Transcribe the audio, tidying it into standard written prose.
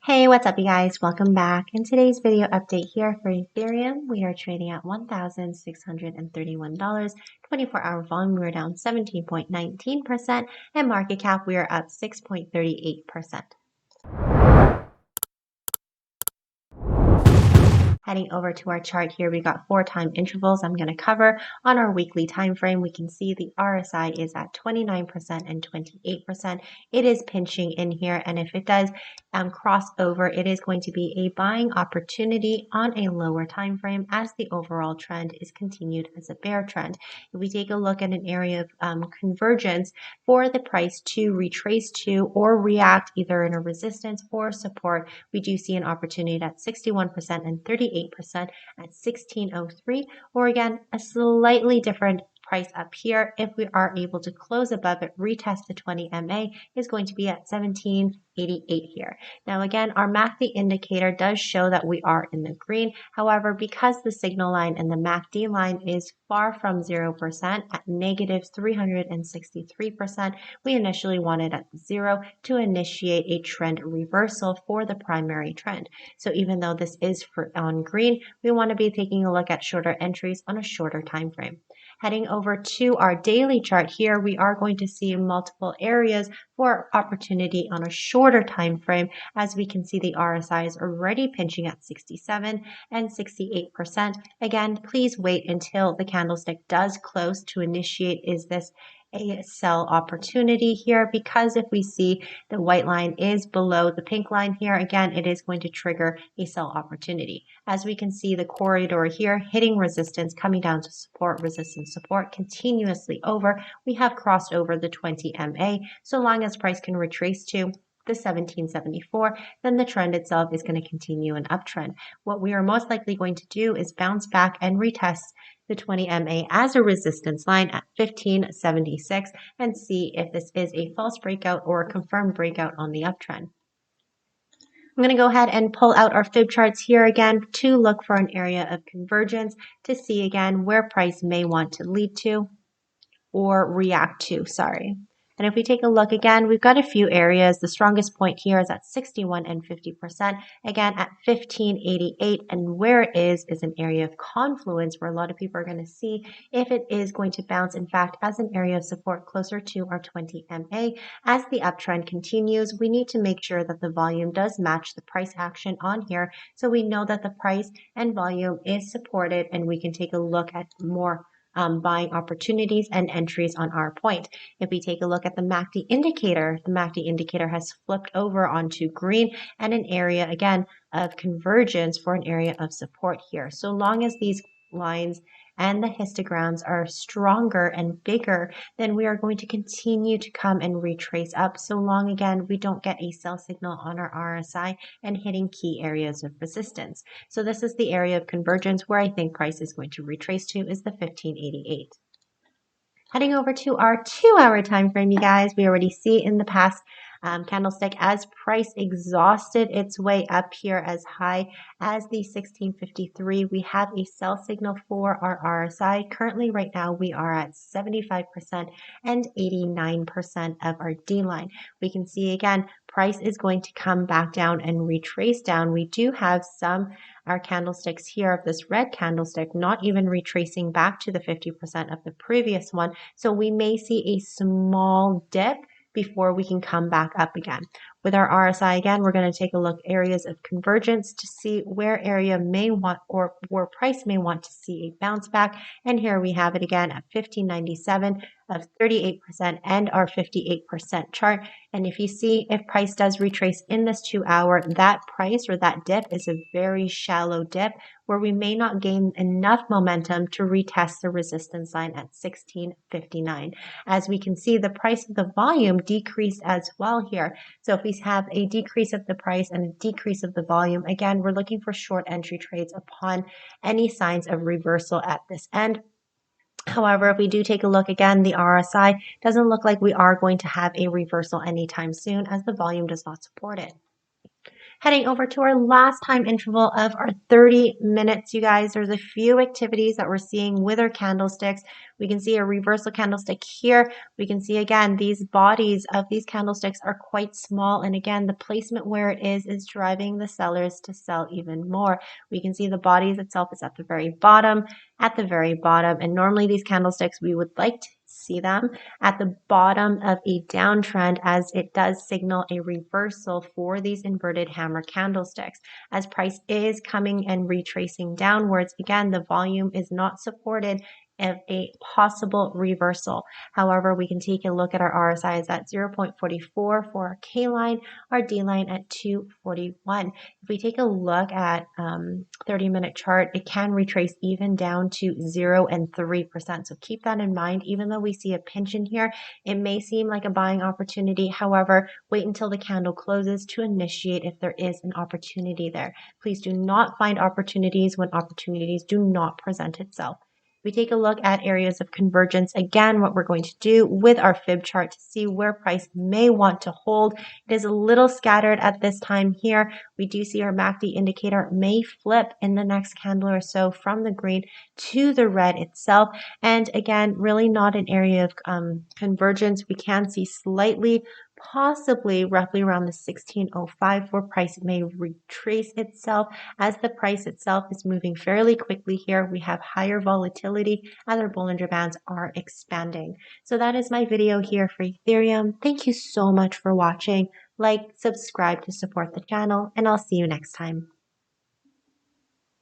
Hey, what's up, you guys? Welcome back. In today's video update here for Ethereum, we are trading at $1,631. 24-hour volume, we are down 17.19%, and market cap, we are up 6.38%. Heading over to our chart here, we got 4 time intervals I'm going to cover. On our weekly time frame, we can see the RSI is at 29% and 28%. It is pinching in here, and if it does cross over, it is going to be a buying opportunity on a lower time frame as the overall trend is continued as a bear trend. If we take a look at an area of convergence for the price to retrace to or react either in a resistance or support, we do see an opportunity at 61% and 38% at 1603, or again, a slightly different price up here. If we are able to close above it, retest the 20 MA is going to be at 1788 here. Now again, our MACD indicator does show that we are in the green. However, because the signal line and the MACD line is far from 0% at negative 363%, we initially wanted at 0 to initiate a trend reversal for the primary trend. So even though this is on green, we want to be taking a look at shorter entries on a shorter time frame. Heading over to our daily chart here, we are going to see multiple areas for opportunity on a shorter time frame. As we can see, the RSI is already pinching at 67 and 68%. Again, please wait until the candlestick does close to initiate, is this a sell opportunity here? Because if we see the white line is below the pink line here, again, it is going to trigger a sell opportunity. As we can see, the corridor here hitting resistance, coming down to support, resistance, support, continuously over. We have crossed over the 20 MA. So long as price can retrace to the 1774, then the trend itself is going to continue an uptrend. What we are most likely going to do is bounce back and retest the 20 MA as a resistance line at 1576 and see if this is a false breakout or a confirmed breakout on the uptrend. I'm going to go ahead and pull out our fib charts here again to look for an area of convergence to see again where price may want to lead to or react to, And if we take a look again, we've got a few areas. The strongest point here is at 61 and 50%, again at 1588. And where it is an area of confluence where a lot of people are going to see if it is going to bounce, in fact, as an area of support closer to our 20 MA. As the uptrend continues, we need to make sure that the volume does match the price action on here so we know that the price and volume is supported and we can take a look at more buying opportunities and entries on our point. If we take a look at the MACD indicator has flipped over onto green and an area again of convergence for an area of support here. So long as these lines and the histograms are stronger and bigger, then we are going to continue to come and retrace up so long again we don't get a sell signal on our RSI and hitting key areas of resistance. So this is the area of convergence where I think price is going to retrace to is the 1588. Heading over to our 2-hour time frame, you guys, we already see in the past candlestick as price exhausted its way up here as high as the 1653. We have a sell signal for our RSI. Currently, right now, we are at 75% and 89% of our D line. We can see again, price is going to come back down and retrace down. We do have our candlesticks here of this red candlestick not even retracing back to the 50% of the previous one. So we may see a small dip before we can come back up again. With our RSI again, we're going to take a look areas of convergence to see where area may want or where price may want to see a bounce back. And here we have it again at 1597 of 38% and our 58% chart. And if you see if price does retrace in this 2-hour, that price or that dip is a very shallow dip where we may not gain enough momentum to retest the resistance line at 1659. As we can see, the price of the volume decreased as well here. So if we have a decrease of the price and a decrease of the volume, again, we're looking for short entry trades upon any signs of reversal at this end. However, if we do take a look again, the RSI doesn't look like we are going to have a reversal anytime soon as the volume does not support it. Heading over to our last time interval of our 30 minutes, you guys. There's a few activities that we're seeing with our candlesticks. We can see a reversal candlestick here. We can see again, these bodies of these candlesticks are quite small. And again, the placement where it is driving the sellers to sell even more. We can see the bodies itself is at the very bottom, And normally these candlesticks, we would like to see them at the bottom of a downtrend, as it does signal a reversal for these inverted hammer candlesticks. As price is coming and retracing downwards, again, the volume is not supported of a possible reversal. However, we can take a look at our RSIs at 0.44 for our K line, our D line at 241. If we take a look at 30-minute chart, it can retrace even down to 0 and 3%. So keep that in mind. Even though we see a pinch in here, it may seem like a buying opportunity. However, wait until the candle closes to initiate if there is an opportunity there. Please do not find opportunities when opportunities do not present itself. We take a look at areas of convergence. Again, what we're going to do with our fib chart to see where price may want to hold. It is a little scattered at this time here. We do see our MACD indicator may flip in the next candle or so from the green to the red itself. And again, really not an area of convergence. We can see slightly, possibly roughly around the 1605 where price may retrace itself. As the price itself is moving fairly quickly here, we have higher volatility as our Bollinger Bands are expanding. So that is my video here for Ethereum. Thank you so much for watching. Like, subscribe to support the channel, and I'll see you next time.